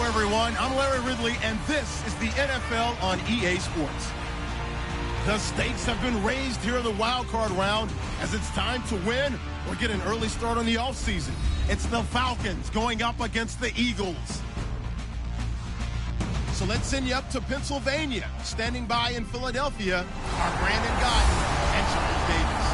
everyone. I'm Larry Ridley, and this is the NFL on EA Sports. The stakes have been raised here in the wild card round as it's time to win or get an early start on the offseason. It's the Falcons going up against the Eagles. So let's send you up to Pennsylvania. Standing by in Philadelphia are Brandon Gaudin and Charles Davis.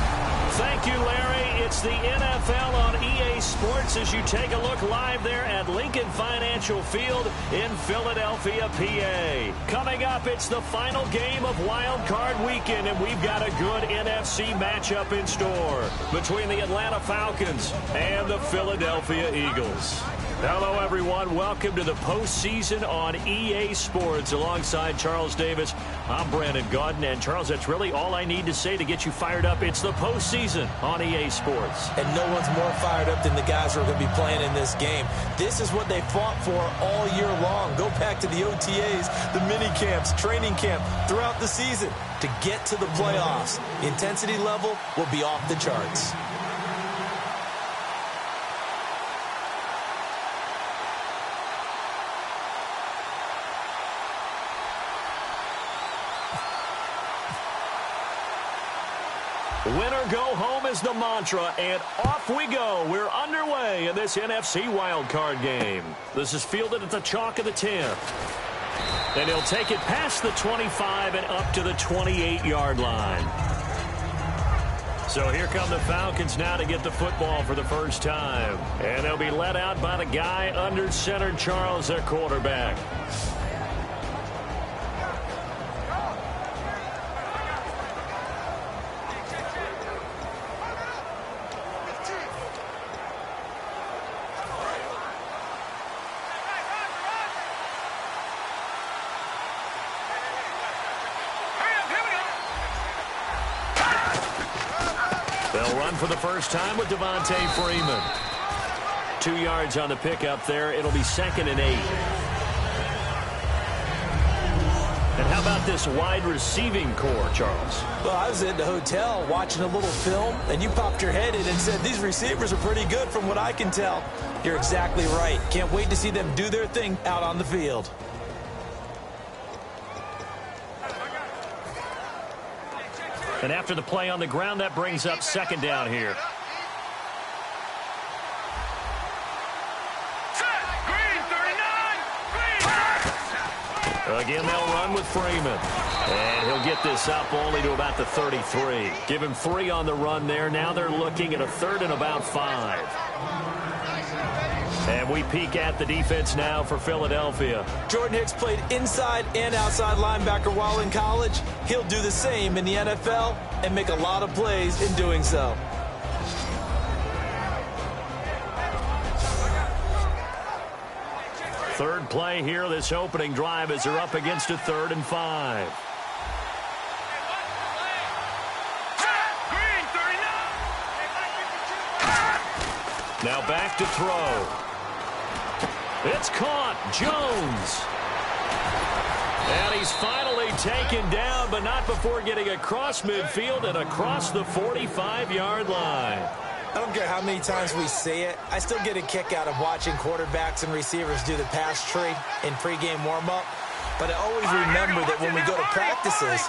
Thank you, Larry. It's the NFL on EA Sports as you take a look live there at Lincoln Financial Field in Philadelphia, PA. Coming up, it's the final game of Wild Card Weekend, and we've got a good NFC matchup in store between the Atlanta Falcons and the Philadelphia Eagles. Hello, everyone. Welcome to the postseason on EA Sports. Alongside Charles Davis, I'm Brandon Gaudin. And, Charles, that's really all I need to say to get you fired up. It's the postseason on EA Sports. And no one's more fired up than the guys who are going to be playing in this game. This is what they fought for all year long. Go back to the OTAs, the mini camps, training camp, throughout the season to get to the playoffs. The intensity level will be off the charts. Win or go home is the mantra, and off we go. We're underway in this NFC wildcard game. This is fielded at the chalk of the 10. And he'll take it past the 25 and up to the 28-yard line. So here come the Falcons now to get the football for the first time. And they'll be led out by the guy under center, Charles, their quarterback. They'll run for the first time with Devontae Freeman. 2 yards on the pickup there. It'll be 2nd and 8. And how about this wide receiving core, Charles? Well, I was at the hotel watching a little film, and you popped your head in and said, these receivers are pretty good from what I can tell. You're exactly right. Can't wait to see them do their thing out on the field. And after the play on the ground, that brings up 2nd down here. Again, they'll run with Freeman. And he'll get this up only to about the 33. Give him 3 on the run there. Now they're looking at a 3rd and about 5. And we peek at the defense now for Philadelphia. Jordan Hicks played inside and outside linebacker while in college. He'll do the same in the NFL and make a lot of plays in doing so. Third play here, this opening drive, as they're up against a 3rd and 5. Now back to throw. It's caught. Jones. And he's finally taken down, but not before getting across midfield and across the 45-yard line. I don't care how many times we say it, I still get a kick out of watching quarterbacks and receivers do the pass tree in pregame warm-up. But I always remember that when we go to practices,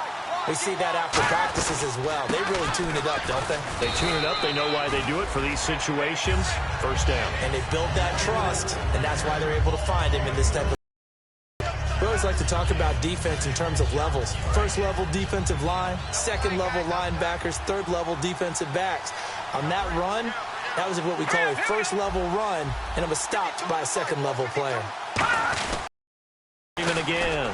we see that after practices as well. They really tune it up, don't they? They tune it up. They know why they do it for these situations. First down. And they build that trust, and that's why they're able to find him in this type of. We always like to talk about defense in terms of levels. First level defensive line, second level linebackers, third level defensive backs. On that run, that was what we call a first level run, and it was stopped by a second level player. Even again.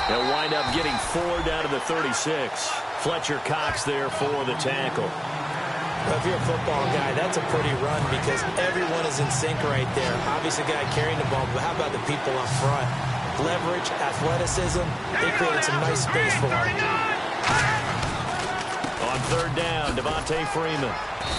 They'll wind up getting 4 down to the 36. Fletcher Cox there for the tackle. Well, if you're a football guy, that's a pretty run because everyone is in sync right there. Obviously, the guy carrying the ball, but how about the people up front? Leverage, athleticism, they created some nice space for him. On 3rd down, Devontae Freeman.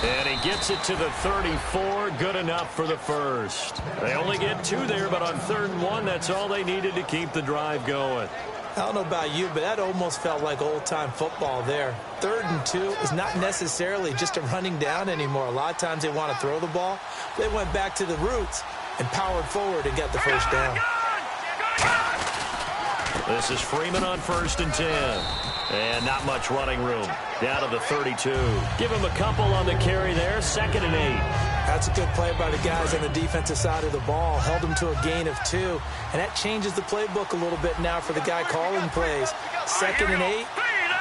And he gets it to the 34. Good enough for the first. They only get 2 there, but on 3rd and 1, that's all they needed to keep the drive going. I don't know about you, but that almost felt like old-time football there. 3rd and 2 is not necessarily just a running down anymore. A lot of times they want to throw the ball. They went back to the roots and powered forward and got the first down. This is Freeman on 1st and 10. And not much running room. Down to the 32. Give him a couple on the carry there. 2nd and 8. That's a good play by the guys on the defensive side of the ball. Held them to a gain of 2. And that changes the playbook a little bit now for the guy calling plays. 2nd and 8.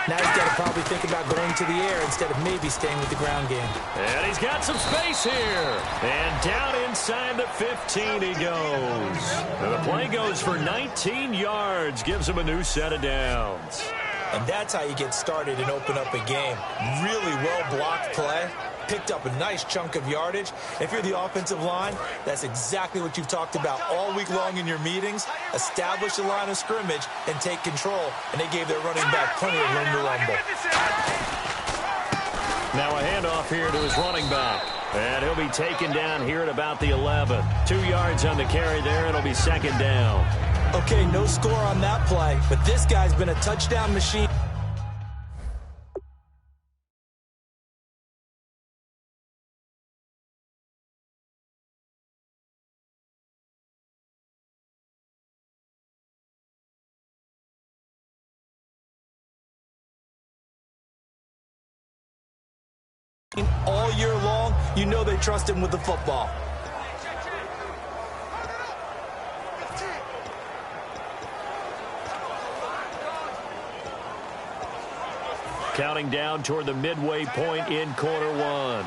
Now he's got to probably think about going to the air instead of maybe staying with the ground game. And he's got some space here. And down inside the 15 he goes. And the play goes for 19 yards. Gives him a new set of downs. And that's how you get started and open up a game. Really well-blocked play. Picked up a nice chunk of yardage. If you're the offensive line, that's exactly what you've talked about all week long in your meetings. Establish the line of scrimmage and take control. And they gave their running back plenty of room to rumble. Now a handoff here to his running back. And he'll be taken down here at about the 11. 2 yards on the carry there. It'll be 2nd down. Okay, no score on that play, but this guy's been a touchdown machine. All year long, you know they trust him with the football. Counting down toward the midway point in quarter 1.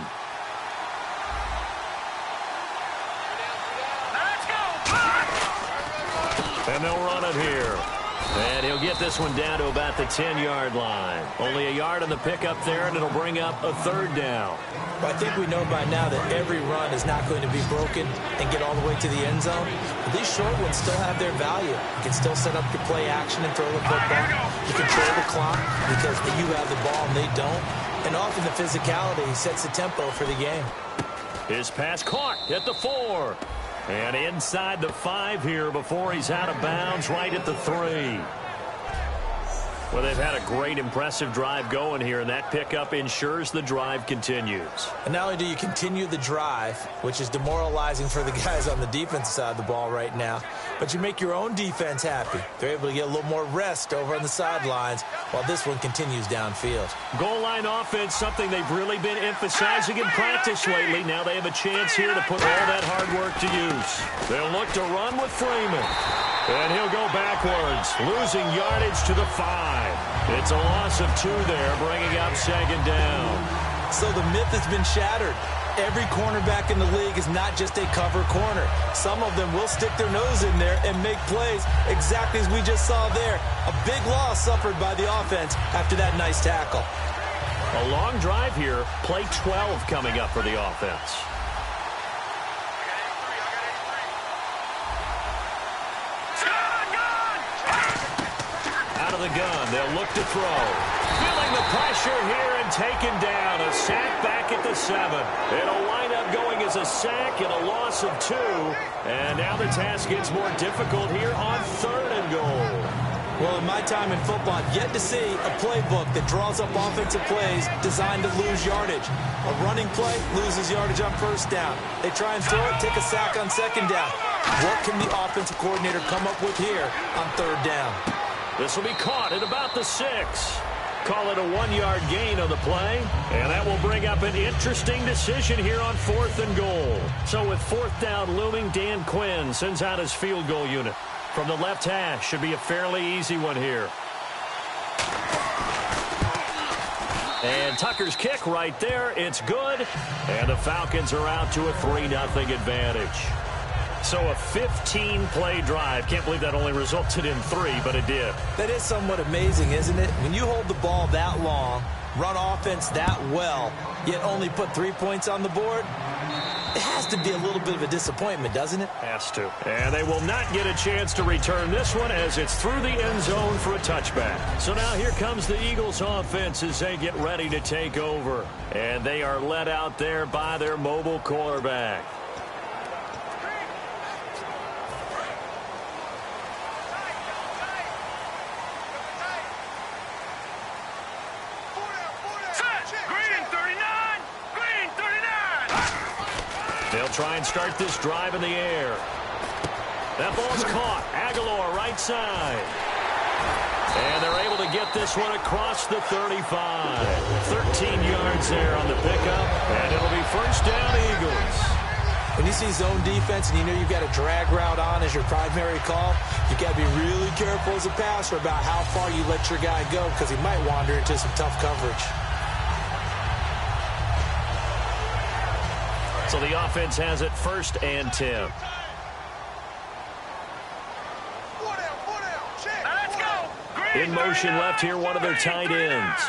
And they'll run it here. And he'll get this one down to about the 10-yard line. Only a yard on the pickup there, and it'll bring up a 3rd down. Well, I think we know by now that every run is not going to be broken and get all the way to the end zone. But these short ones still have their value. You can still set up your play action and throw the football. You control the clock because you have the ball and they don't. And often the physicality sets the tempo for the game. His pass caught at the 4. And inside the 5 here before he's out of bounds, right at the 3. Well, they've had a great, impressive drive going here, and that pickup ensures the drive continues. And not only do you continue the drive, which is demoralizing for the guys on the defensive side of the ball right now, but you make your own defense happy. They're able to get a little more rest over on the sidelines while this one continues downfield. Goal line offense, something they've really been emphasizing in practice lately. Now they have a chance here to put all that hard work to use. They'll look to run with Freeman. And he'll go backwards, losing yardage to the 5. It's a loss of 2 there, bringing up 2nd down. So the myth has been shattered. Every cornerback in the league is not just a cover corner. Some of them will stick their nose in there and make plays exactly as we just saw there. A big loss suffered by the offense after that nice tackle. A long drive here, play 12 coming up for the offense. The gun. They'll look to throw. Feeling the pressure here and taken down. A sack back at the 7. It'll wind up going as a sack and a loss of 2. And now the task gets more difficult here on 3rd and goal. Well, in my time in football, I've yet to see a playbook that draws up offensive plays designed to lose yardage. A running play loses yardage on 1st down. They try and throw it, take a sack on 2nd down. What can the offensive coordinator come up with here on 3rd down? This will be caught at about the 6. Call it a 1-yard gain on the play. And that will bring up an interesting decision here on 4th and goal. So with 4th down looming, Dan Quinn sends out his field goal unit. From the left hash, should be a fairly easy one here. And Tucker's kick right there. It's good. And the Falcons are out to a 3-0 advantage. So a 15-play drive. Can't believe that only resulted in 3, but it did. That is somewhat amazing, isn't it? When you hold the ball that long, run offense that well, yet only put 3 points on the board, it has to be a little bit of a disappointment, doesn't it? Has to. And they will not get a chance to return this one as it's through the end zone for a touchback. So now here comes the Eagles offense as they get ready to take over. And they are led out there by their mobile quarterback. They'll try and start this drive in the air. That ball's caught. Aguilar right side. And they're able to get this one across the 35. 13 yards there on the pickup, and it'll be first down Eagles. When you see zone defense and you know you've got a drag route on as your primary call, you've got to be really careful as a passer about how far you let your guy go because he might wander into some tough coverage. So the offense has it first and 10. In motion left here, one of their tight ends.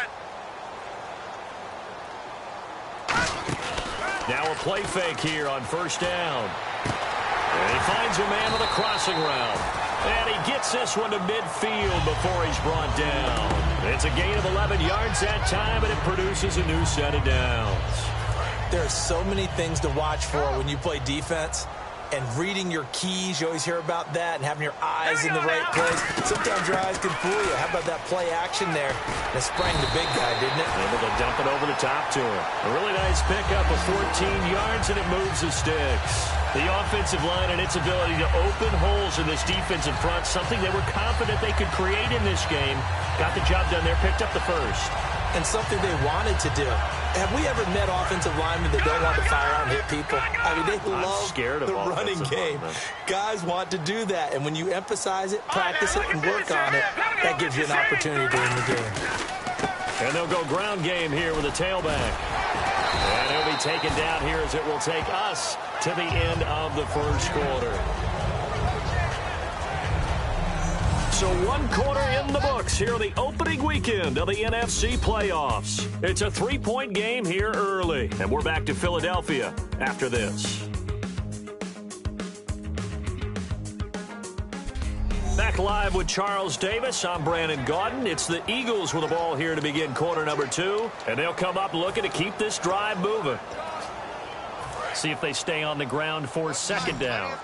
Now a play fake here on first down. And he finds a man with a crossing route. And he gets this one to midfield before he's brought down. It's a gain of 11 yards that time, and it produces a new set of downs. There are so many things to watch for when you play defense. And reading your keys, you always hear about that, and having your eyes in the right place. Sometimes your eyes can fool you. How about that play action there? And it sprang the big guy, didn't it? Able to dump it over the top to him. A really nice pickup of 14 yards, and it moves the sticks. The offensive line and its ability to open holes in this defensive front, something they were confident they could create in this game. Got the job done there, picked up the first. And something they wanted to do. Have we ever met offensive linemen that don't want to fire out and hit people? I mean, they love the running game. Guys want to do that. And when you emphasize it, practice it, and work on it, that gives you an opportunity to win the game. And they'll go ground game here with a tailback. And he'll be taken down here as it will take us to the end of the first quarter. So one quarter in the books here the opening weekend of the NFC playoffs. It's a 3-point game here early. And we're back to Philadelphia after this. Back live with Charles Davis. I'm Brandon Gaudin. It's the Eagles with the ball here to begin quarter number 2. And they'll come up looking to keep this drive moving. See if they stay on the ground for second down.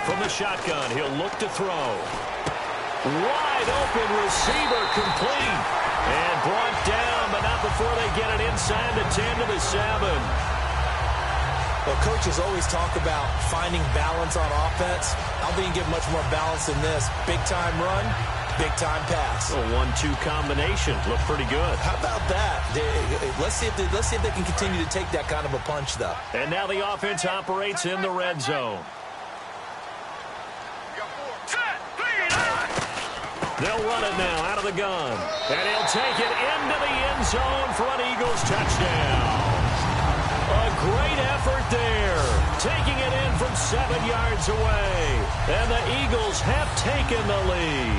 From the shotgun, he'll look to throw. Wide open receiver complete. And brought down, but not before they get it inside the 10 to the 7. Well, coaches always talk about finding balance on offense. I don't think you get much more balance than this. Big-time run, big-time pass. A 1-2 combination. Look pretty good. How about that? Let's see if they can continue to take that kind of a punch, though. And now the offense operates in the red zone. They'll run it now out of the gun. And he'll take it into the end zone for an Eagles touchdown. A great effort there. Taking it in from 7 yards away. And the Eagles have taken the lead.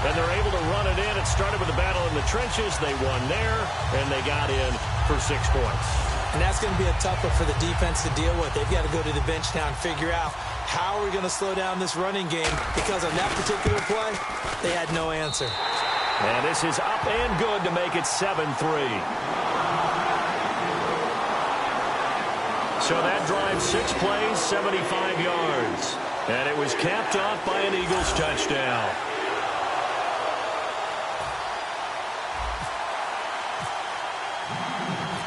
And they're able to run it in. It started with a battle in the trenches. They won there, and they got in for 6 points. And that's going to be a tough one for the defense to deal with. They've got to go to the bench now and figure out how are we going to slow down this running game, because on that particular play, they had no answer. And this is up and good to make it 7-3. So that drive, 6 plays, 75 yards. And it was capped off by an Eagles touchdown.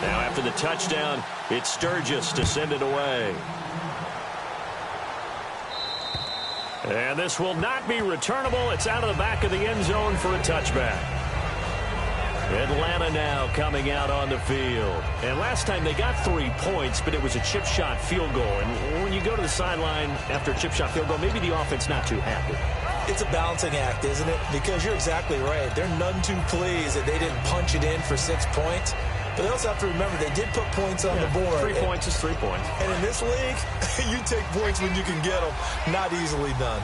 Now after the touchdown, it's Sturgis to send it away. And this will not be returnable. It's out of the back of the end zone for a touchback. Atlanta now coming out on the field. And last time they got 3 points, but it was a chip shot field goal. And when you go to the sideline after a chip shot field goal, maybe the offense not too happy. It's a balancing act, isn't it? Because you're exactly right. They're none too pleased that they didn't punch it in for 6 points. But they also have to remember they did put points on the board. 3 points is 3 points. And in this league, you take points when you can get them. Not easily done.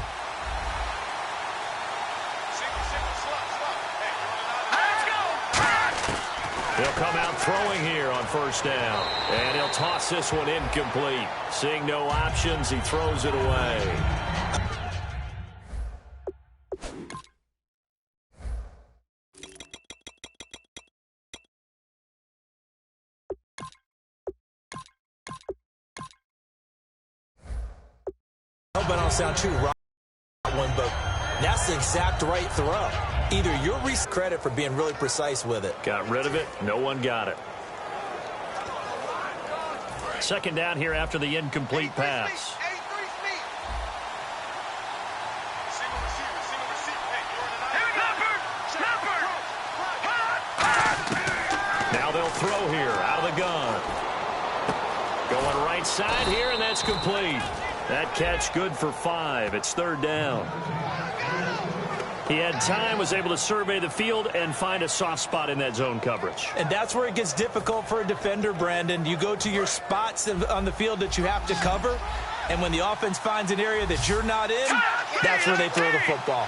He'll come out throwing here on first down. And he'll toss this one incomplete. Seeing no options, he throws it away. I hope I don't sound too right one, but that's the exact right throw. Either you're credit for being really precise with it. Got rid of it. No one got it. Second down here after the incomplete pass. Now they'll throw here out of the gun. Going right side here, and that's complete. That catch good for 5. It's third down. He had time, was able to survey the field and find a soft spot in that zone coverage. And that's where it gets difficult for a defender, Brandon. You go to your spots on the field that you have to cover, and when the offense finds an area that you're not in, that's where they throw the football.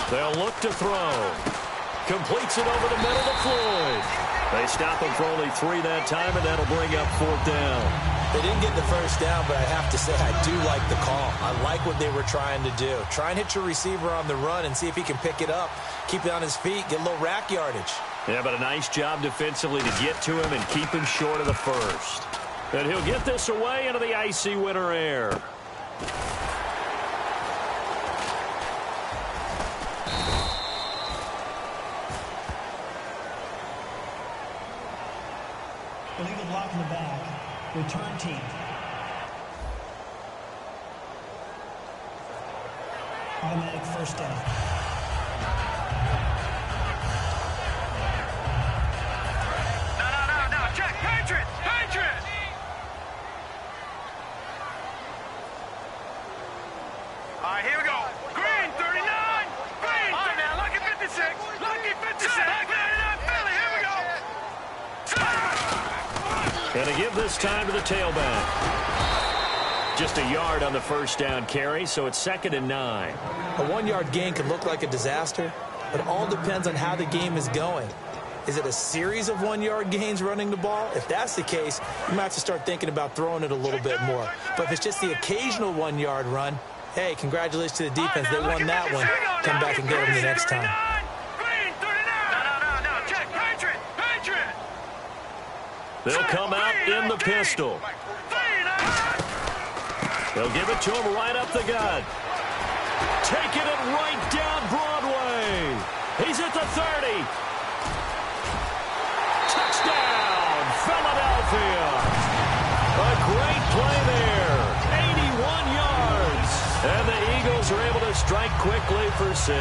They'll look to throw. Completes it over the middle to Floyd. They stop him for only 3 that time, and that'll bring up fourth down. They didn't get the first down, but I have to say I do like the call. I like what they were trying to do. Try and hit your receiver on the run and see if he can pick it up, keep it on his feet, get a little rack yardage. Yeah, but a nice job defensively to get to him and keep him short of the first. And he'll get this away into the icy winter air. Illegal block in the back. Return team. Automatic first down. No. Check. Patriot. All right, here we go. Green, 39. Green. All right, now, lucky 56. Lucky 56. Philly, here we go. And to give this time to the tailback. Just a yard on the first down carry, so it's 2nd and 9. A 1-yard gain can look like a disaster, but it all depends on how the game is going. Is it a series of 1-yard gains running the ball? If that's the case, you might have to start thinking about throwing it a little bit more. But if it's just the occasional 1-yard run, hey, congratulations to the defense. They won that one. Come back and get them the next time. Green, 39. No. Check. Patriot. They'll come out in the pistol. They'll give it to him right up the gut. Taking it right down Broadway. He's at the 30. Touchdown, Philadelphia. A great play there. 81 yards. And the Eagles are able to strike quickly for 6.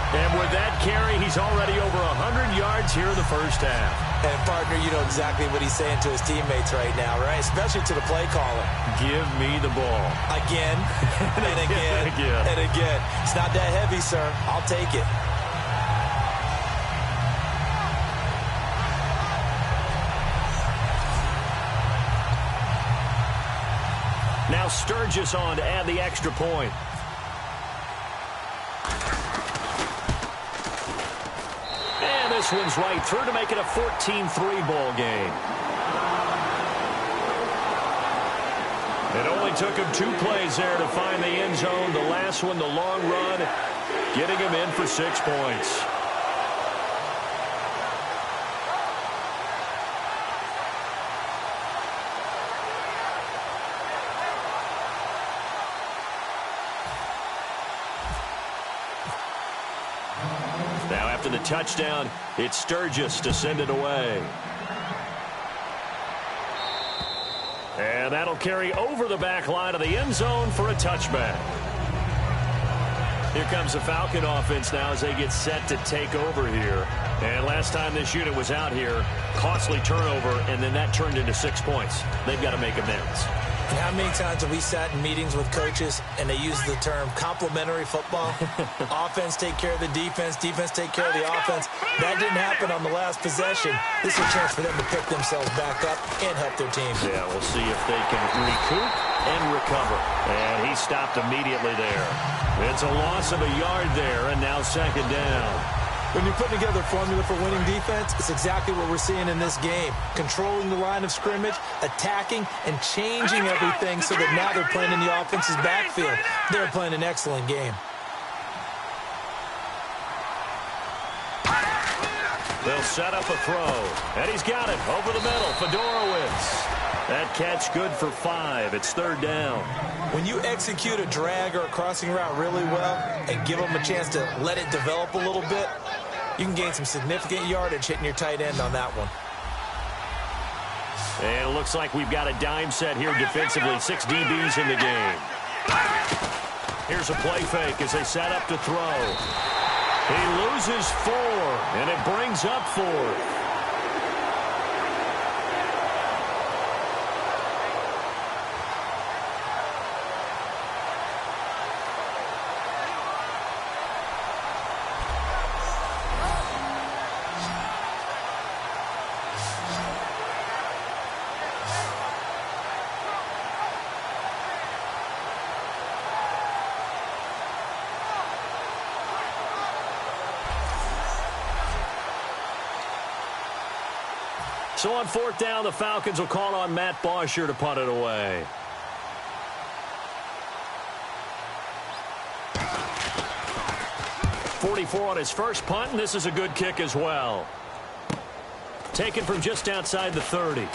And with that carry, he's already over 100 yards here in the first half. And, partner, you know exactly what he's saying to his teammates right now, right? Especially to the play caller. Give me the ball. Again, and again, and again. It's not that heavy, sir. I'll take it. Now Sturgis on to add the extra point. And this one's right through to make it a 14-3 ball game. It only took him 2 plays there to find the end zone. The last one, the long run, getting him in for 6 points. Now after the touchdown, it's Sturgis to send it away. And that'll carry over the back line of the end zone for a touchback. Here comes the Falcon offense now as they get set to take over here. And last time this unit was out here, costly turnover, and then that turned into 6 points. They've got to make amends. And how many times have we sat in meetings with coaches and they use the term complementary football? Offense take care of the defense, defense take care of the offense. That didn't happen on the last possession. This is a chance for them to pick themselves back up and help their team. Yeah, we'll see if they can recoup and recover. And he stopped immediately there. It's a loss of a yard there, and now 2nd down. When you put together a formula for winning defense, it's exactly what we're seeing in this game. Controlling the line of scrimmage, attacking, and changing everything so that now they're playing in the offense's backfield. They're playing an excellent game. They'll set up a throw, and he's got it over the middle. Fedorowicz. That catch good for 5. It's 3rd down. When you execute a drag or a crossing route really well and give them a chance to let it develop a little bit, You can gain some significant yardage hitting your tight end on that one. And it looks like we've got a dime set here defensively. 6 DBs in the game. Here's a play fake as they set up to throw. He loses 4, and it brings up 4th. So on 4th down, the Falcons will call on Matt Bosher to punt it away. .44 on his first punt, and this is a good kick as well. Taken from just outside the 30. And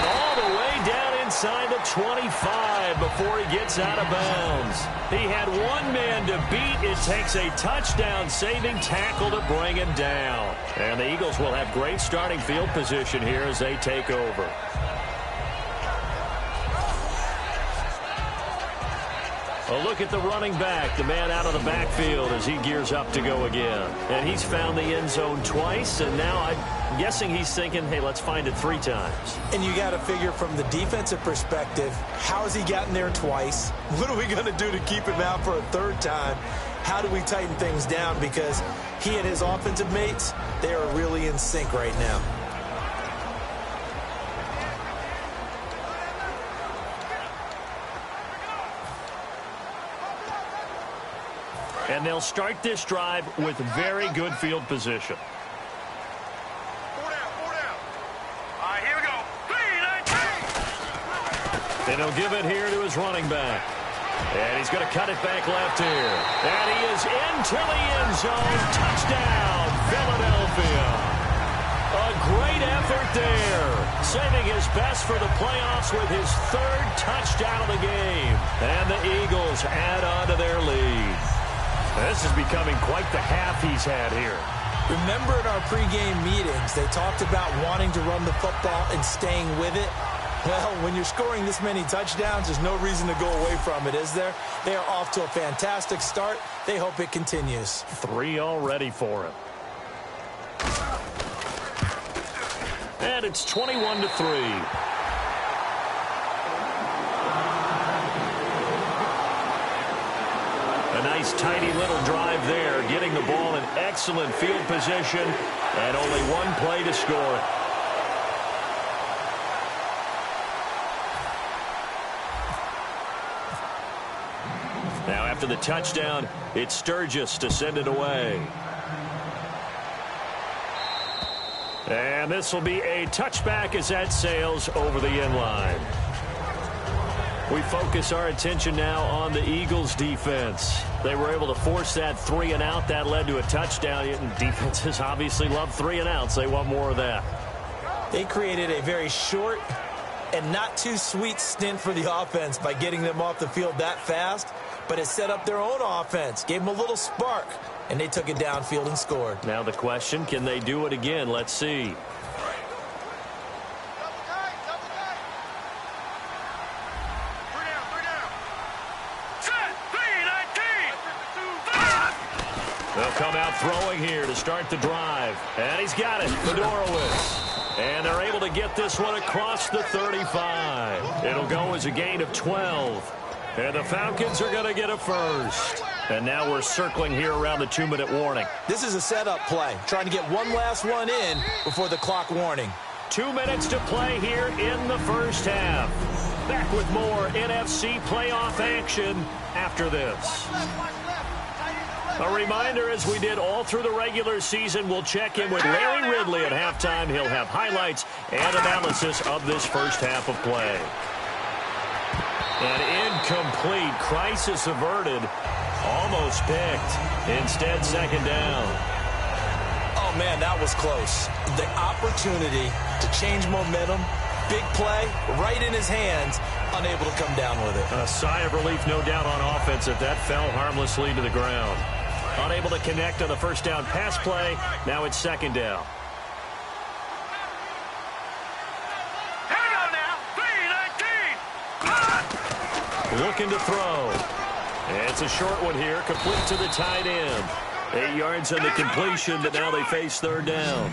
all the way down inside the 25 before he gets out of bounds. He had one man to beat. It takes a touchdown-saving tackle to bring him down. And the Eagles will have great starting field position here as they take over. A look at the running back, the man out of the backfield as he gears up to go again. And he's found the end zone twice, and now I'm guessing he's thinking, hey, let's find it 3 times. And you got to figure from the defensive perspective, how has he gotten there twice? What are we going to do to keep him out for a 3rd time? How do we tighten things down? Because he and his offensive mates, they are really in sync right now. And they'll start this drive with very good field position. 4 down, 4 down. All right, here we go. 3, 19. And he'll give it here to his running back. And he's going to cut it back left here. And he is into the end zone. Touchdown, Philadelphia. A great effort there. Saving his best for the playoffs with his 3rd touchdown of the game. And the Eagles add on to their lead. This is becoming quite the half he's had here. Remember in our pregame meetings, they talked about wanting to run the football and staying with it. Well, when you're scoring this many touchdowns, there's no reason to go away from it, is there? They are off to a fantastic start. They hope it continues. 3 already for him. And it's 21-3. A nice, tidy little drive there, getting the ball in excellent field position, and only 1 play to score it. Now, after the touchdown, it's Sturgis to send it away. And this will be a touchback as that sails over the end line. We focus our attention now on the Eagles' defense. They were able to force that 3 and out. That led to a touchdown. And defenses obviously love 3 and outs. They want more of that. They created a very short and not too sweet stint for the offense by getting them off the field that fast. But it set up their own offense, gave them a little spark, and they took it downfield and scored. Now the question, can they do it again? Let's see. They'll come out throwing here to start the drive. And he's got it, Fedorowicz. And they're able to get this one across the 35. It'll go as a gain of 12. And the Falcons are going to get a first. And now we're circling here around the 2-minute warning. This is a setup play, trying to get one last one in before the clock warning. 2 minutes to play here in the first half. Back with more NFC playoff action after this. A reminder, as we did all through the regular season, we'll check in with Larry Ridley at halftime. He'll have highlights and analysis of this first half of play. An incomplete, crisis averted, almost picked. Instead, 2nd down. Oh, man, that was close. The opportunity to change momentum, big play, right in his hands. unable to come down with it. A sigh of relief, no doubt, on offense if that fell harmlessly to the ground. Unable to connect on the first down pass play. Now it's second down. Here we go now. 3-19. Looking to throw. It's a short one here, complete to the tight end. 8 yards on the completion, but now they face third down.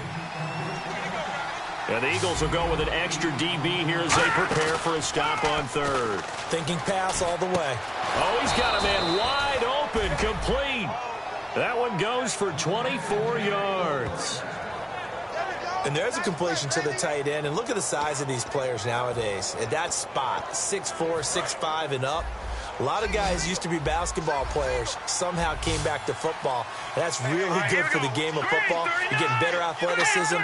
And the Eagles will go with an extra DB here as they prepare for a stop on third. Thinking pass all the way. Oh, he's got a man wide open, complete. That one goes for 24 yards. And there's a completion to the tight end. And look at the size of these players nowadays. At that spot, 6'4", 6'5", and up. A lot of guys used to be basketball players, somehow came back to football. And that's really good for the game of football. You're getting better athleticism,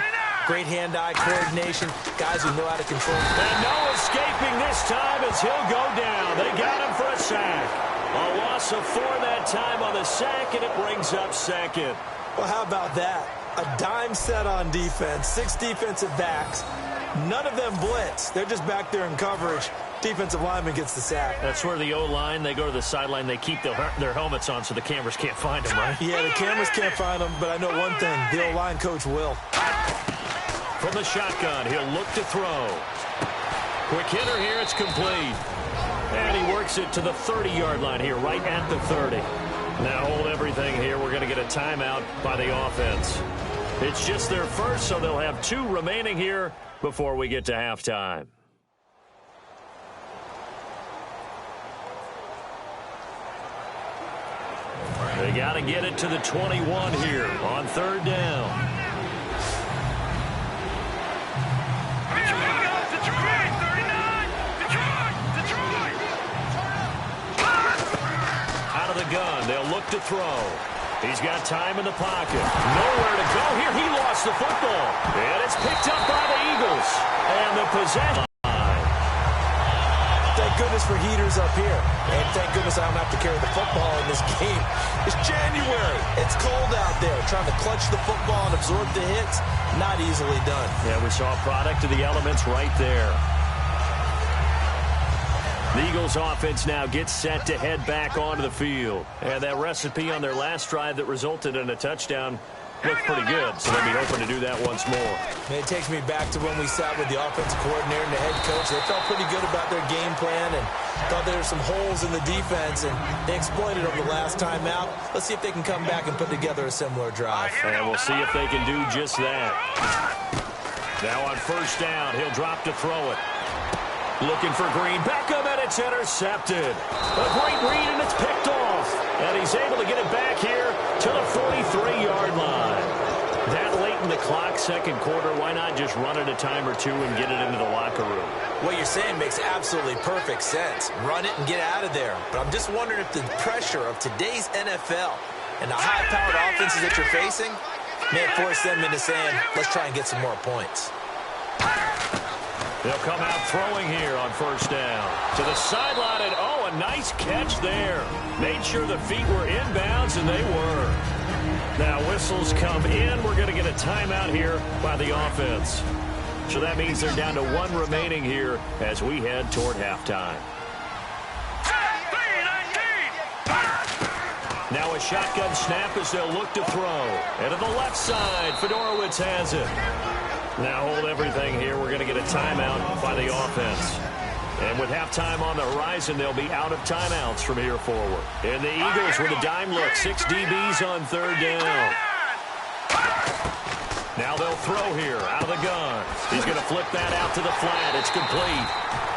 great hand-eye coordination, guys who know how to control. And no escaping this time as he'll go down. They got him for a sack. A loss of 4 that time on the sack, and it brings up second. Well, how about that? A dime set on defense, 6 defensive backs. None of them blitz. They're just back there in coverage. Defensive lineman gets the sack. That's where the O-line, they go to the sideline, they keep their helmets on so the cameras can't find them, right? Yeah, the cameras can't find them, but I know one thing. The O-line coach will. From the shotgun, he'll look to throw. Quick hitter here, it's complete. And he works it to the 30-yard line here, right at the 30. Now hold everything here. We're going to get a timeout by the offense. It's just their first, so they'll have 2 remaining here before we get to halftime. They got to get it to the 21 here on third down. Out of the gun, they'll look to throw. He's got time in the pocket. Nowhere to go here. He lost the football. And it's picked up by the Eagles. And the possession. Thank goodness for heaters up here. And thank goodness I don't have to carry the football in this game. It's January. It's cold out there. Trying to clutch the football and absorb the hits, not easily done. Yeah, we saw a product of the elements right there. The Eagles offense now gets set to head back onto the field. And that recipe on their last drive that resulted in a touchdown looked pretty good, so they'll be hoping to do that once more. And it takes me back to when we sat with the offensive coordinator and the head coach. They felt pretty good about their game plan and thought there were some holes in the defense, and they exploited them the last time out. Let's see if they can come back and put together a similar drive. And we'll see if they can do just that. Now on first down, he'll drop to throw it. Looking for Green. Beckham, and it's intercepted. A great read, and it's picked off. And he's able to get it back here to the 43-yard line. That late in the clock, second quarter, why not just run it a time or two and get it into the locker room? What you're saying makes absolutely perfect sense. Run it and get out of there. But I'm just wondering if the pressure of today's NFL and the high-powered offenses that you're facing may force them into saying, let's try and get some more points. They'll come out throwing here on first down. To the sideline, and oh, a nice catch there. Made sure the feet were inbounds, and they were. Now whistles come in. We're going to get a timeout here by the offense. So that means they're down to 1 remaining here as we head toward halftime. Now a shotgun snap as they'll look to throw. And to the left side, Fedorowicz has it. Now hold everything here. We're going to get a timeout by the offense. And with halftime on the horizon, they'll be out of timeouts from here forward. And the Eagles with a dime look. 6 DBs on third down. Now they'll throw here out of the gun. He's going to flip that out to the flat. It's complete.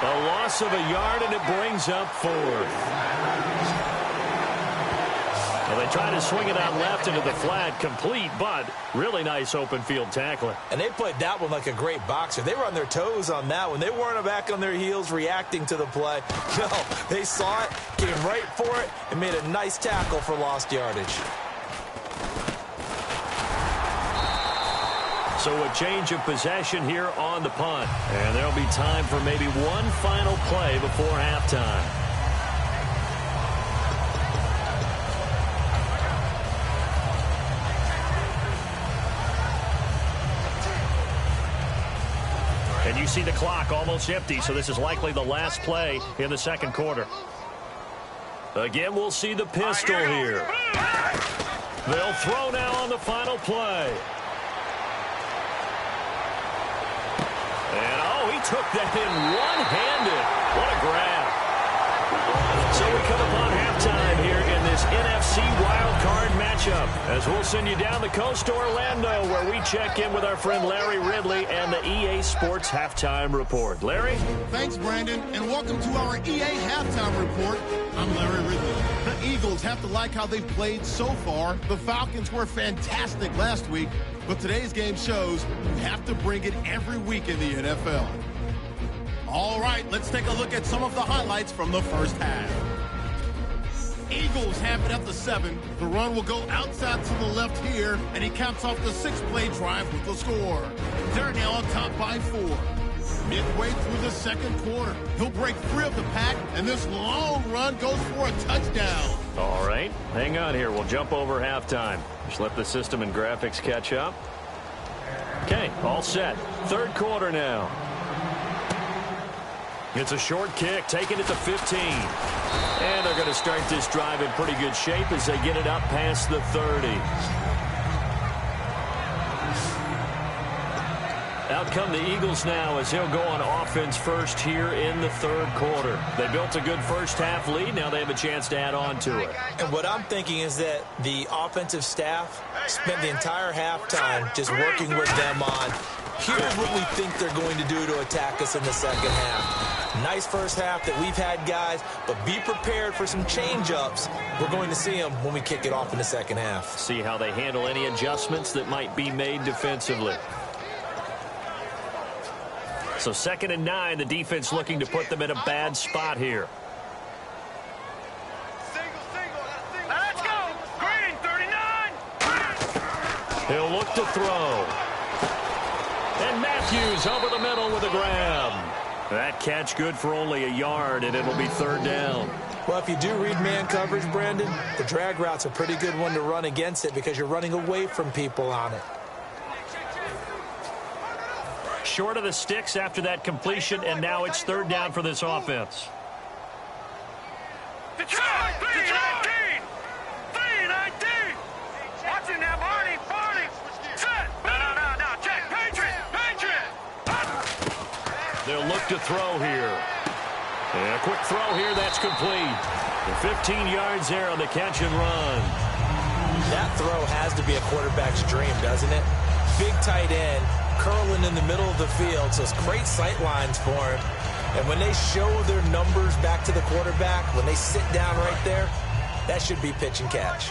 A loss of a yard, and it brings up 4th. Well, they try to swing it out left into the flat, complete, but really nice open field tackling. And they played that one like a great boxer. They were on their toes on that one. They weren't back on their heels reacting to the play. No, they saw it, came right for it, and made a nice tackle for lost yardage. So a change of possession here on the punt. And there'll be time for maybe one final play before halftime. see the clock almost empty, so this is likely the last play in the second quarter. Again, we'll see the pistol here. They'll throw now on the final play. And, oh, he took that in one-handed. What a grab. So we come upon halftime here in this NFC wildcard matchup, as we'll send you down the coast to Orlando, where we check in with our friend Larry Ridley and the EA Sports Halftime Report. Larry? Thanks, Brandon, and welcome to our EA Halftime Report. I'm Larry Ridley. The Eagles have to like how they've played so far. The Falcons were fantastic last week, but today's game shows you have to bring it every week in the NFL. All right, let's take a look at some of the highlights from the first half. Eagles have it at the 7. The run will go outside to the left here, and he caps off the 6-play drive with the score. They're now on top by 4. Midway through the second quarter, he'll break free of the pack, and this long run goes for a touchdown. All right, hang on here. We'll jump over halftime. Just let the system and graphics catch up. Okay, all set. Third quarter now. It's a short kick, taking it to 15. And they're going to start this drive in pretty good shape as they get it up past the 30. Out come the Eagles now as he'll go on offense first here in the third quarter. They built a good first half lead. Now they have a chance to add on to it. And what I'm thinking is that the offensive staff spent the entire halftime just working with them on, here's what we think they're going to do to attack us in the second half. Nice first half that we've had, guys, but be prepared for some change-ups. We're going to see them when we kick it off in the second half. See how they handle any adjustments that might be made defensively. So 2nd and 9, the defense looking to put them in a bad spot here. Let's go. Green, 39. He'll look to throw. And Matthews over the middle with a grab. That catch good for only a yard, and it'll be third down. Well, if you do read man coverage, Brandon, the drag route's a pretty good one to run against it because you're running away from people on it. Short of the sticks after that completion, and now it's third down for this offense. Detroit, 319. 319. Watch it now, Barney. Set. No. Check. Patriot. They'll look to throw here. And a quick throw here, that's complete. 15 yards there on the catch and run. That throw has to be a quarterback's dream, doesn't it? Big tight end, curling in the middle of the field, so it's great sight lines for him. And when they show their numbers back to the quarterback, when they sit down right there, that should be pitch and catch.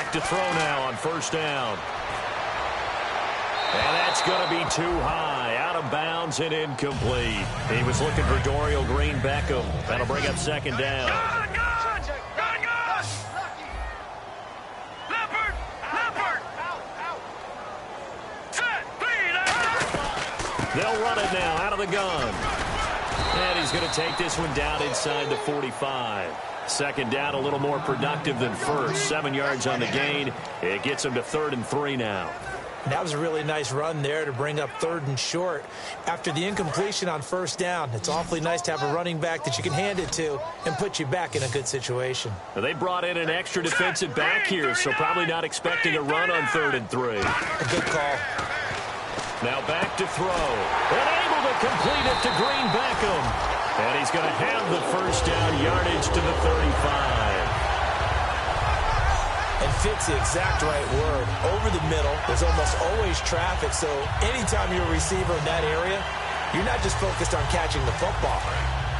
To throw now on first down. And that's going to be too high. Out of bounds and incomplete. He was looking for Dorial Green-Beckham. That'll bring up second down. They'll run it now out of the gun. And he's going to take this one down inside the 45. Second down, a little more productive than first. 7 yards on the gain. It gets him to 3rd and 3 now. That was a really nice run there to bring up 3rd and short. After the incompletion on first down, it's awfully nice to have a running back that you can hand it to and put you back in a good situation. Now they brought in an extra defensive back here, so probably not expecting a run on 3rd and 3. A good call. Now back to throw. And able to complete it to Green-Beckham. And he's going to have the first down, yardage to the 35. And fits the exact right word. Over the middle, there's almost always traffic, so anytime you're a receiver in that area, you're not just focused on catching the football.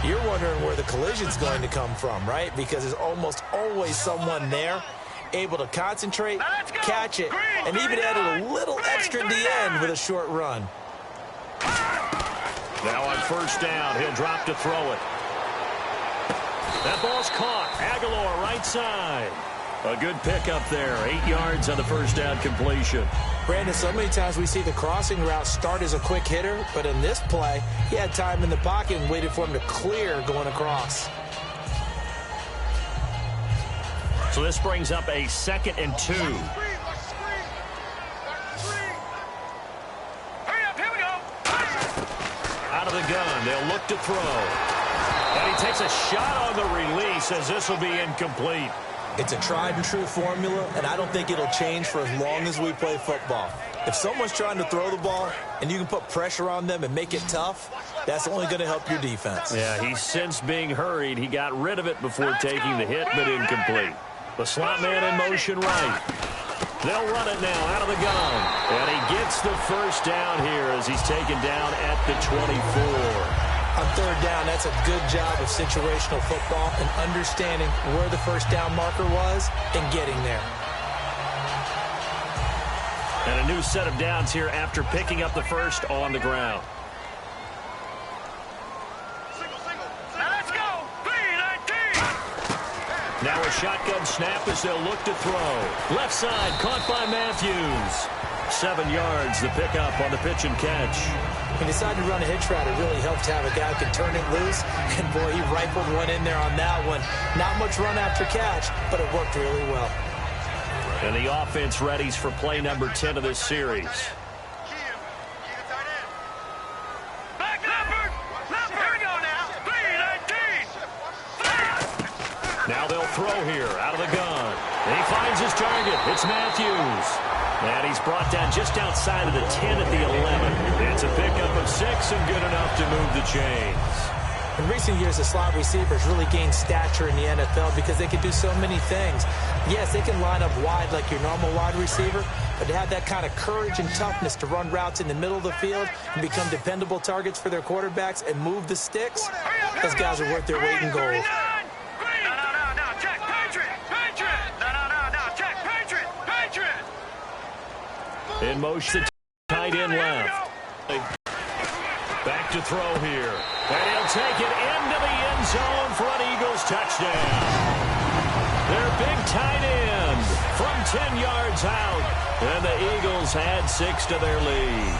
You're wondering where the collision's going to come from, right? Because there's almost always someone there able to concentrate, catch it, and even added a little extra at the end with a short run. Now on first down, he'll drop to throw it. That ball's caught. Aguilar right side. A good pickup there. 8 yards on the first down completion. Brandon, so many times we see the crossing route start as a quick hitter, but in this play, he had time in the pocket and waited for him to clear going across. So this brings up a 2nd and 2. Hurry up, here we go. Out of the gun, they'll look to throw. And he takes a shot on the release as this will be incomplete. It's a tried-and-true formula, and I don't think it'll change for as long as we play football. If someone's trying to throw the ball and you can put pressure on them and make it tough, that's only going to help your defense. Yeah, he's since being hurried. He got rid of it before taking the hit, but incomplete. The slot man in motion right. They'll run it now out of the gun. And he gets the first down here as he's taken down at the 24. On 3rd down, that's a good job of situational football and understanding where the first down marker was and getting there. And a new set of downs here after picking up the first on the ground. Now let's go. 3-19. Now a shotgun snap as they'll look to throw. Left side caught by Matthews. 7 yards, the pickup on the pitch and catch. He decided to run a hitch route. It really helped to have a guy who can turn it loose. And, boy, he rifled one in there on that one. Not much run after catch, but it worked really well. And the offense readies for play number 10 of this series. Back Leopard. Here we go now. 3-19. Now they'll throw here out of the gun. And he finds his target. It's Matthews. And he's brought down just outside of the 10 at the 11. It's a pickup of 6 and good enough to move the chains. In recent years, the slot receivers really gained stature in the NFL because they can do so many things. Yes, they can line up wide like your normal wide receiver, but to have that kind of courage and toughness to run routes in the middle of the field and become dependable targets for their quarterbacks and move the sticks, those guys are worth their weight in gold. In motion, tight end left. Back to throw here. And he'll take it into the end zone for an Eagles touchdown. Their big tight end from 10 yards out. And the Eagles add 6 to their lead.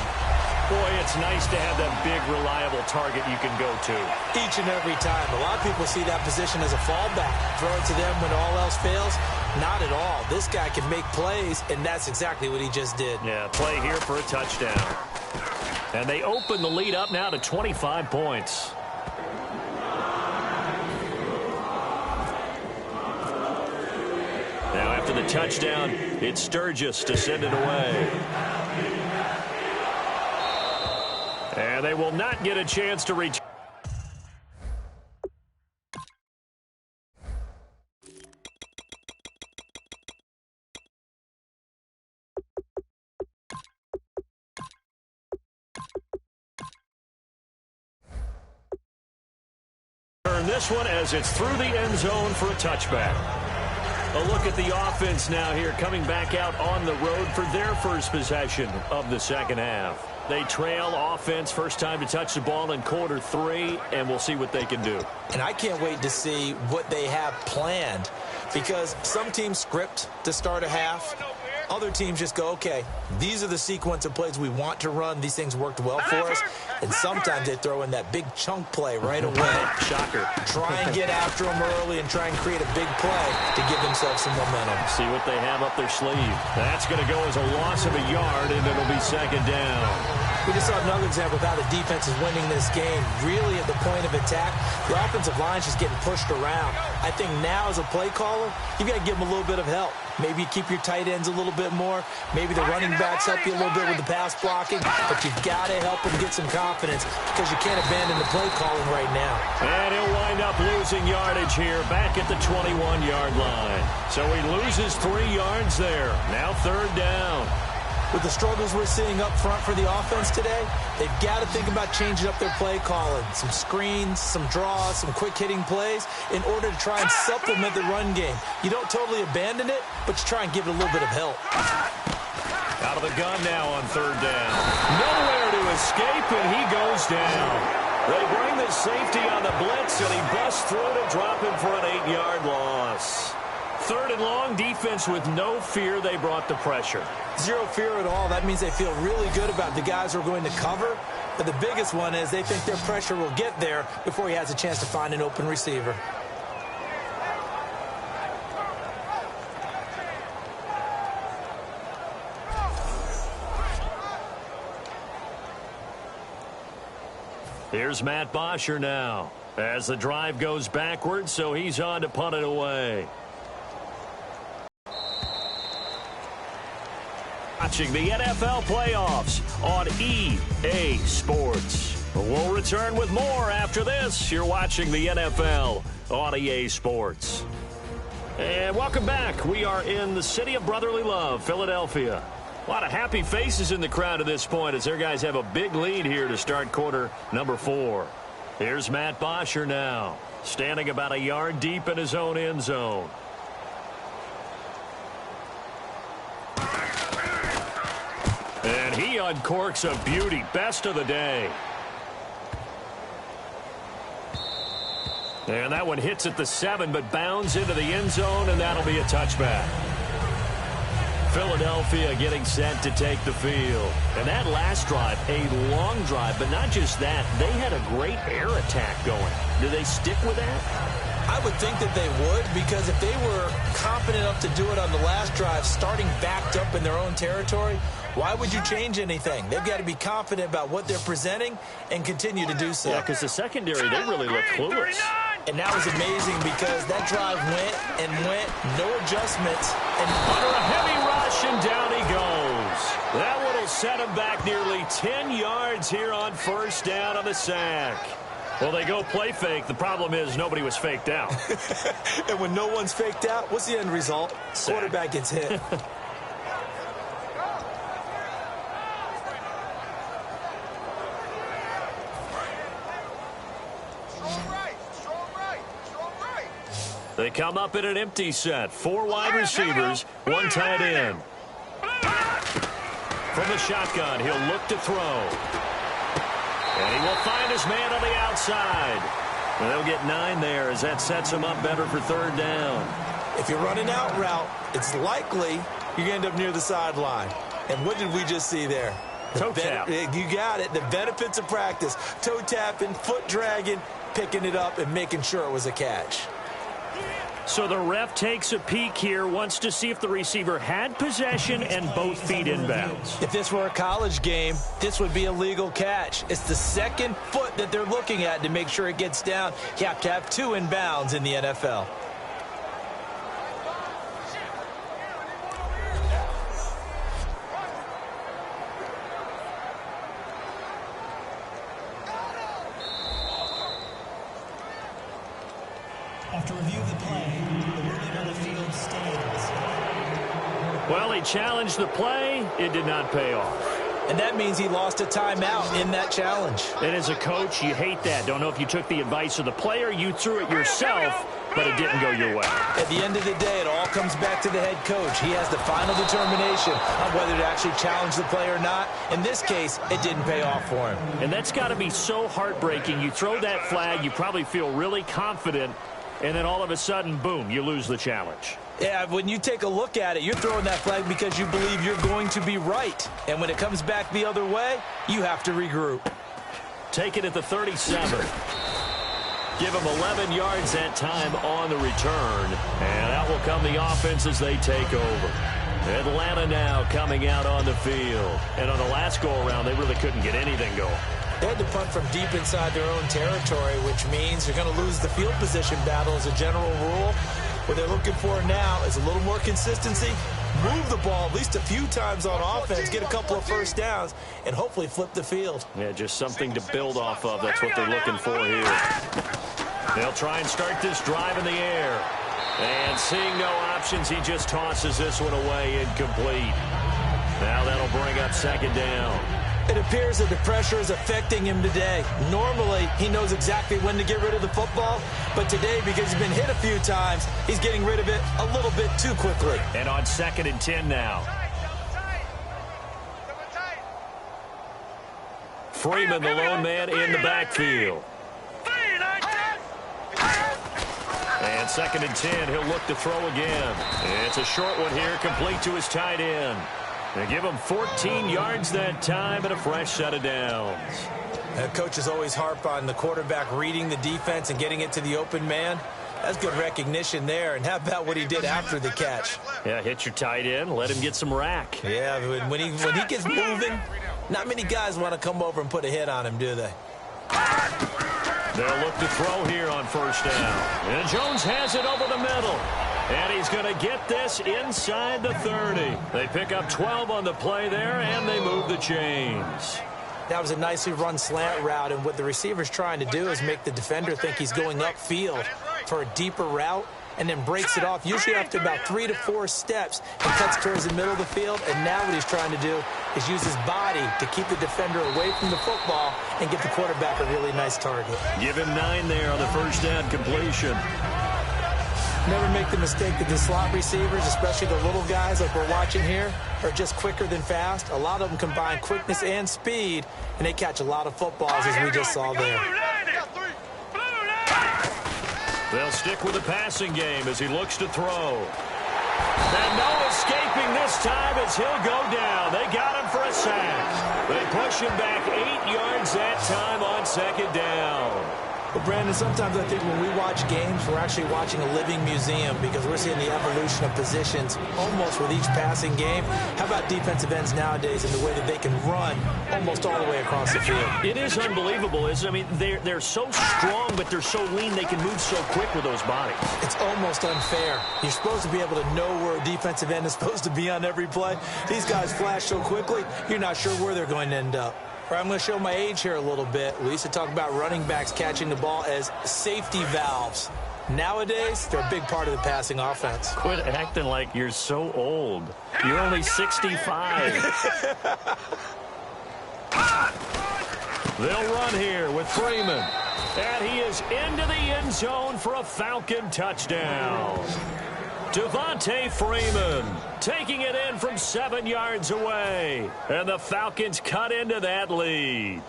Boy, it's nice to have that big, reliable target you can go to. Each and every time. A lot of people see that position as a fallback. Throw it to them when all else fails. Not at all. This guy can make plays, and that's exactly what he just did. Yeah, play here for a touchdown. And they open the lead up now to 25 points. Now after the touchdown, it's Sturgis to send it away. And they will not get a chance to reach. Turn this one as it's through the end zone for a touchback. A look at the offense now here, coming back out on the road for their first possession of the second half. They trail offense, first time to touch the ball in quarter 3, and we'll see what they can do. And I can't wait to see what they have planned, because some teams script to start a half. Other teams just go, okay, these are the sequence of plays we want to run. These things worked well for us. And sometimes they throw in that big chunk play right away. Shocker. Try and get after them early and try and create a big play to give themselves some momentum. See what they have up their sleeve. That's going to go as a loss of a yard, and it'll be second down. We just saw another example of how the defense is winning this game. Really at the point of attack, the offensive line's just getting pushed around. I think now as a play caller, you've got to give them a little bit of help. Maybe you keep your tight ends a little bit more. Maybe the running backs help you a little bit with the pass blocking. But you've got to help them get some confidence because you can't abandon the play calling right now. And he'll wind up losing yardage here back at the 21-yard line. So he loses 3 yards there. Now third down. With the struggles we're seeing up front for the offense today, they've got to think about changing up their play calling. Some screens, some draws, some quick-hitting plays in order to try and supplement the run game. You don't totally abandon it, but you try and give it a little bit of help. Out of the gun now on third down. Nowhere to escape, and he goes down. They bring the safety on the blitz, and he busts through to drop him for an 8-yard loss. Third and long, defense with no fear. They brought the pressure. Zero fear at all. That means they feel really good about the guys who are going to cover. But the biggest one is they think their pressure will get there before he has a chance to find an open receiver. Here's Matt Bosher now as the drive goes backwards, so he's on to punt it away. Watching the NFL playoffs on EA Sports. We'll return with more after this. You're watching the NFL on EA Sports. And welcome back. We are in the city of brotherly love, Philadelphia. A lot of happy faces in the crowd at this point as their guys have a big lead here to start quarter number 4. Here's Matt Bosher now, standing about a yard deep in his own end zone. And he uncorks a beauty. Best of the day. And that one hits at the 7, but bounds into the end zone, and that'll be a touchback. Philadelphia getting set to take the field. And that last drive, a long drive, but not just that. They had a great air attack going. Do they stick with that? I would think that they would, because if they were confident enough to do it on the last drive, starting backed up in their own territory, why would you change anything? They've got to be confident about what they're presenting and continue to do so. Yeah, because the secondary, they really look clueless. And that was amazing because that drive went and went, no adjustments. And under a heavy rush, and down he goes. That one will set him back nearly 10 yards here on first down on the sack. Well, they go play fake. The problem is nobody was faked out. And when no one's faked out, what's the end result? Sack. Quarterback gets hit. They come up in an empty set. 4 wide receivers, 1 tight end. From the shotgun, he'll look to throw. And he will find his man on the outside. And they'll get 9 there as that sets him up better for third down. If you're running out route, it's likely you're going to end up near the sideline. And what did we just see there? Toe tap. You got it. The benefits of practice. Toe tapping, foot dragging, picking it up, and making sure it was a catch. So the ref takes a peek here, wants to see if the receiver had possession and both feet inbounds. If this were a college game, this would be a legal catch. It's the second foot that they're looking at to make sure it gets down. You have to have 2 inbounds in the NFL. After review of the play, the ruling on the field stands. Well, he challenged the play. It did not pay off. And that means he lost a timeout in that challenge. And as a coach, you hate that. Don't know if you took the advice of the player, you threw it yourself, but it didn't go your way. At the end of the day, it all comes back to the head coach. He has the final determination on whether to actually challenge the play or not. In this case, it didn't pay off for him. And that's got to be so heartbreaking. You throw that flag, you probably feel really confident, and then all of a sudden, boom, you lose the challenge. Yeah, when you take a look at it, you're throwing that flag because you believe you're going to be right. And when it comes back the other way, you have to regroup. Take it at the 37. Give him 11 yards that time on the return. And out will come the offense as they take over. Atlanta now coming out on the field. And on the last go-around, they really couldn't get anything going. They had to punt from deep inside their own territory, which means you're going to lose the field position battle as a general rule. What they're looking for now is a little more consistency, move the ball at least a few times on offense, get a couple of first downs, and hopefully flip the field. Yeah, just something to build off of. That's what they're looking for here. They'll try and start this drive in the air. And seeing no options, he just tosses this one away incomplete. Now that'll bring up second down. It appears that the pressure is affecting him today. Normally, he knows exactly when to get rid of the football, but today, because he's been hit a few times, he's getting rid of it a little bit too quickly. And on 2nd and 10 now. Freeman, the lone man in the backfield. And 2nd and 10, he'll look to throw again. It's a short one here, complete to his tight end. They give him 14 yards that time and a fresh set of downs. Coaches always harp on the quarterback reading the defense and getting it to the open man. That's good recognition there. And how about what he did after the catch? Yeah, hit your tight end, let him get some rack. Yeah, when he gets moving, not many guys want to come over and put a hit on him, do they? They'll look to throw here on first down. And Jones has it over the middle. And he's going to get this inside the 30. They pick up 12 on the play there, and they move the chains. That was a nicely run slant route, and what the receiver's trying to do is make the defender think he's going upfield for a deeper route, and then breaks it off, usually after about 3 to 4 steps, and cuts towards the middle of the field. And now what he's trying to do is use his body to keep the defender away from the football and give the quarterback a really nice target. Give him 9 there on the first down completion. Never make the mistake that the slot receivers, especially the little guys like we're watching here, are just quicker than fast. A lot of them combine quickness and speed, and they catch a lot of footballs, as we just saw there. They'll stick with the passing game as he looks to throw. And no escaping this time as he'll go down. They got him for a sack. They push him back 8 yards that time on second down. Well, Brandon, sometimes I think when we watch games, we're actually watching a living museum because we're seeing the evolution of positions almost with each passing game. How about defensive ends nowadays and the way that they can run almost all the way across the field? It is unbelievable, isn't it? I mean, they're so strong, but they're so lean. They can move so quick with those bodies. It's almost unfair. You're supposed to be able to know where a defensive end is supposed to be on every play. These guys flash so quickly, you're not sure where they're going to end up. I'm going to show my age here a little bit. We used to talk about running backs catching the ball as safety valves. Nowadays, they're a big part of the passing offense. Quit acting like you're so old. You're only 65. They'll run here with Freeman. And he is into the end zone for a Falcon touchdown. Devontae Freeman taking it in from 7 yards away. And the Falcons cut into that lead.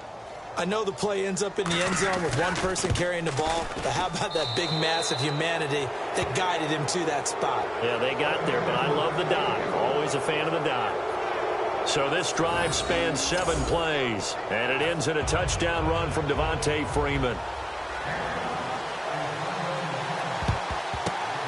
I know the play ends up in the end zone with one person carrying the ball, but how about that big mass of humanity that guided him to that spot? Yeah, they got there, but I love the dive. Always a fan of the dive. So this drive spans 7 plays, and it ends in a touchdown run from Devontae Freeman.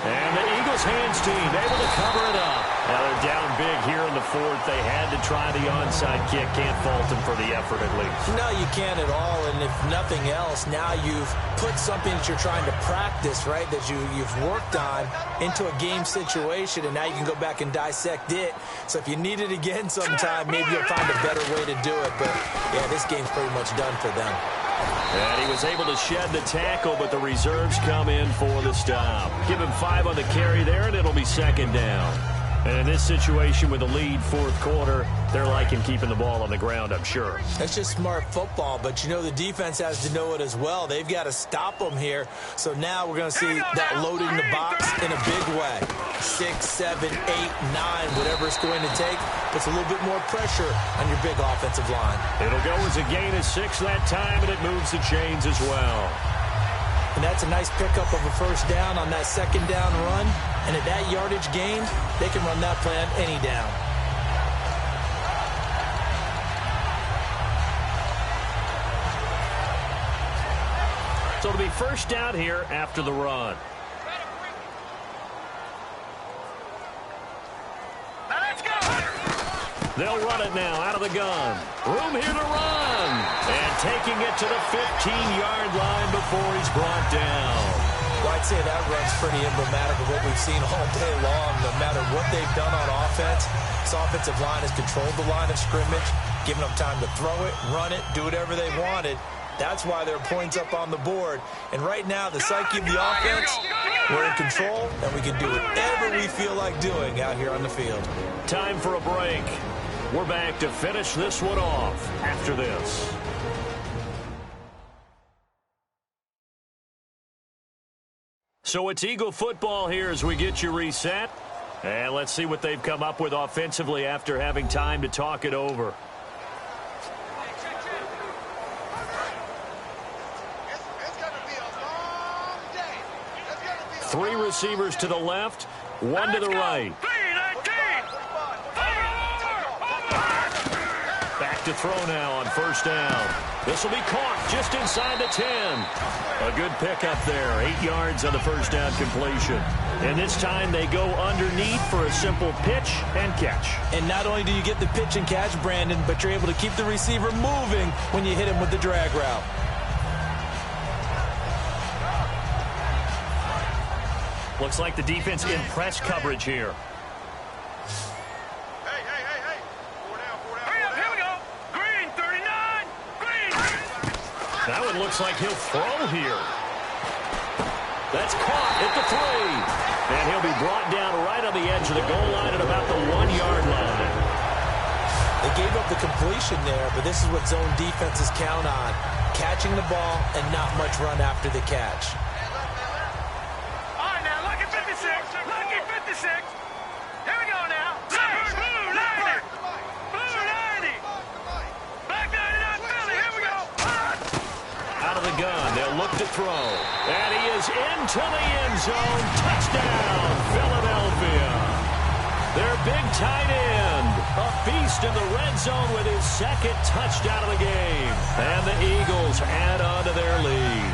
And the Eagles hands team able to cover it up. Now they're down big here in the 4th. They had to try the onside kick. Can't fault them for the effort at least. No, you can't at all. And if nothing else, now you've put something that you're trying to practice, right, that you've worked on into a game situation, and now you can go back and dissect it. So if you need it again sometime, maybe you'll find a better way to do it. But, yeah, this game's pretty much done for them. And he was able to shed the tackle, but the reserves come in for the stop. Give him 5 on the carry there, and it'll be second down. And in this situation with the lead 4th quarter, they're liking keeping the ball on the ground, I'm sure. That's just smart football, but you know the defense has to know it as well. They've got to stop them here. So now we're going to see that loading the box in a big way. 6, 7, 8, 9, whatever it's going to take, puts a little bit more pressure on your big offensive line. It'll go as a gain of 6 that time, and it moves the chains as well. And that's a nice pickup of a first down on that second down run. And at that yardage gain, they can run that play on any down. So it'll be first down here after the run. Now let's go. They'll run it now out of the gun. Room here to run. And taking it to the 15-yard line before he's brought down. Well, I'd say that run's pretty emblematic of what we've seen all day long. No matter what they've done on offense, this offensive line has controlled the line of scrimmage, given them time to throw it, run it, do whatever they wanted. That's why there are points up on the board. And right now, the psyche of the offense, we're in control, and we can do whatever we feel like doing out here on the field. Time for a break. We're back to finish this one off after this. So it's Eagle football here as we get you reset. And let's see what they've come up with offensively after having time to talk it over. Three receivers to the left, one to the right. Back to throw now on first down. This will be caught just inside the 10. A good pickup there, 8 yards on the first down completion. And this time they go underneath for a simple pitch and catch. And not only do you get the pitch and catch, Brandon, but you're able to keep the receiver moving when you hit him with the drag route. Looks like the defense in press coverage here. Hey. 4 down. Hurry up, here we go. Green, 39. Green. That one looks like he'll throw here. That's caught at the 3. And he'll be brought down right on the edge of the goal line at about the 1-yard line. They gave up the completion there, but this is what zone defenses count on. Catching the ball and not much run after the catch. All right, now, lucky 56. Lucky 56. Here we go now. Blue 90. Blue 90. Back 99 Philly. Here we go. Out of the gun. They'll look to throw. And he is into the end zone. Touchdown, Philadelphia. Their big tight end. A feast in the red zone with his second touchdown of the game. And the Eagles add on to their lead.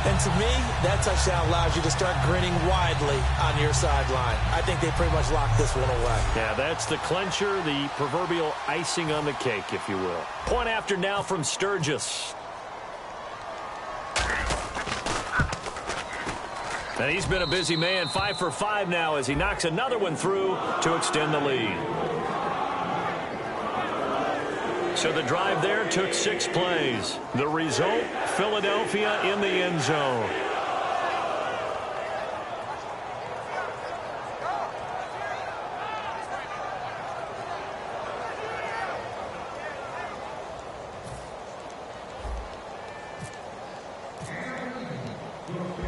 And to me, that touchdown allows you to start grinning widely on your sideline. I think they pretty much locked this one away. Yeah, that's the clincher, the proverbial icing on the cake, if you will. Point after now from Sturgis. And he's been a busy man, 5 for 5 now as he knocks another one through to extend the lead. So the drive there took 6 plays. The result, Philadelphia in the end zone.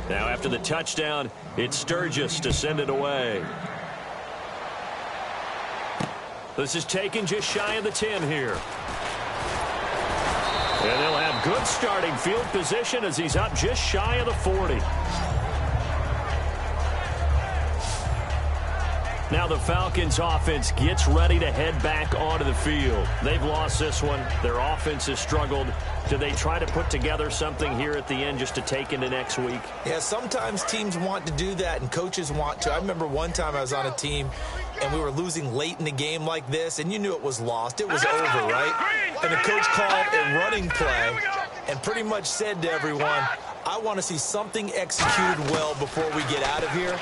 Now after the touchdown, it's Sturgis to send it away. This is taken just shy of the 10 here. And they'll have good starting field position as he's up just shy of the 40. Now the Falcons offense gets ready to head back onto the field. They've lost this one. Their offense has struggled. Do they try to put together something here at the end just to take into next week? Yeah, sometimes teams want to do that and coaches want to. I remember one time I was on a team and we were losing late in the game like this, and you knew it was lost. It was over, right? And the coach called a running play and pretty much said to everyone, I want to see something executed well before we get out of here.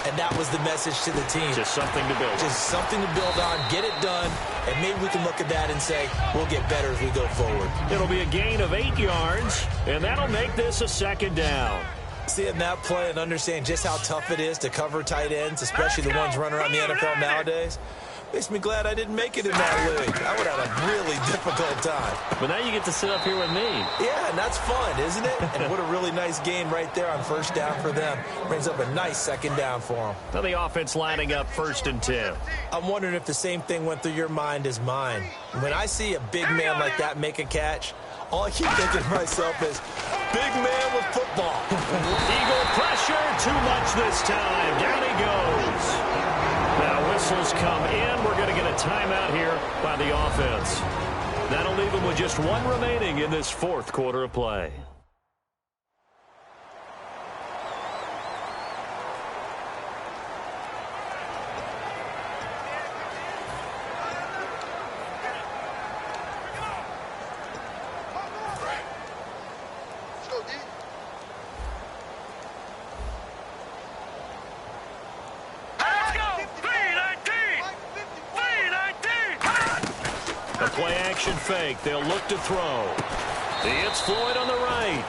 And that was the message to the team. Just something to build. Just something to build on, get it done, and maybe we can look at that and say, we'll get better as we go forward. It'll be a gain of 8 yards, and that'll make this a second down. Seeing that play and understand just how tough it is to cover tight ends, especially the ones running around the NFL nowadays, makes me glad I didn't make it in that league. I would have had a really difficult time. But now you get to sit up here with me. Yeah, and that's fun, isn't it? And what a really nice game right there on first down for them. Brings up a nice second down for them. Now the offense lining up 1st and 10. I'm wondering if the same thing went through your mind as mine. When I see a big man like that make a catch, all I keep thinking to myself is, big man with football. Eagle pressure, too much this time. Down he goes. Now whistles come in. We're going to get a timeout here by the offense. That'll leave them with just 1 remaining in this 4th quarter of play. Fake. They'll look to throw. It's Floyd on the right.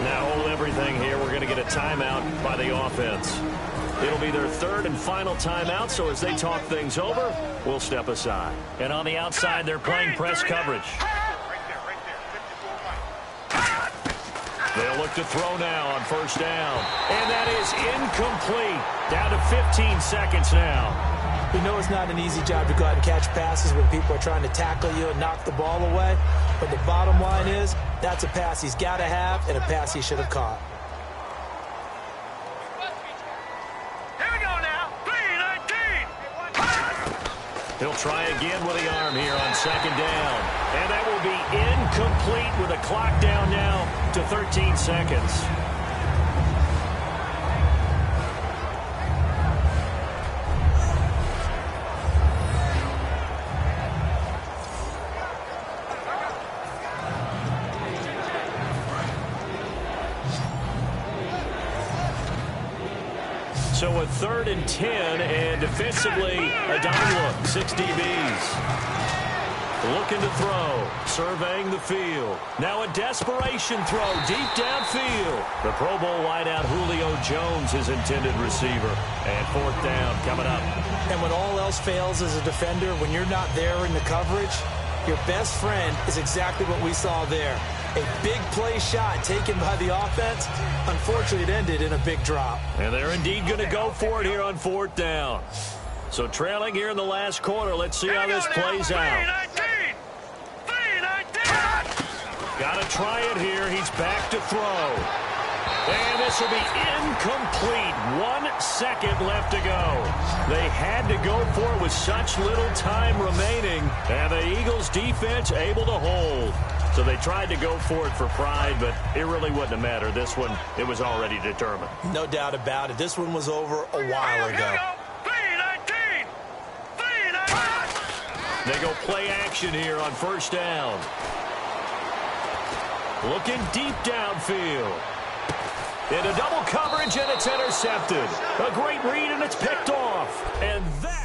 Now hold everything here. We're going to get a timeout by the offense. It'll be their 3rd and final timeout, so as they talk things over, we'll step aside. And on the outside, they're playing press coverage. They'll look to throw now on 1st down. And that is incomplete. Down to 15 seconds now. We know it's not an easy job to go out and catch passes when people are trying to tackle you and knock the ball away. But the bottom line is, that's a pass he's got to have and a pass he should have caught. Here we go now. 3-19. He'll try again with the arm here on 2nd down. And that will be incomplete with the clock down now to 13 seconds. So a 3rd and 10, and defensively, a dime look, 6 DBs. Looking to throw, surveying the field. Now a desperation throw deep downfield. The Pro Bowl wideout Julio Jones, his intended receiver. And 4th down coming up. And when all else fails as a defender, when you're not there in the coverage, your best friend is exactly what we saw there. A big play shot taken by the offense. Unfortunately, it ended in a big drop. And they're indeed going to go for it here on 4th down. So trailing here in the last quarter. Let's see how this plays out. Got to try it here. He's back to throw. And this will be incomplete. 1 second left to go. They had to go for it with such little time remaining. And the Eagles defense able to hold. So they tried to go for it for pride, but it really wouldn't have mattered. This one, it was already determined. No doubt about it. This one was over a while ago. They go play action here on 1st down. Looking deep downfield. Into double coverage, and it's intercepted. A great read, and it's picked off. And that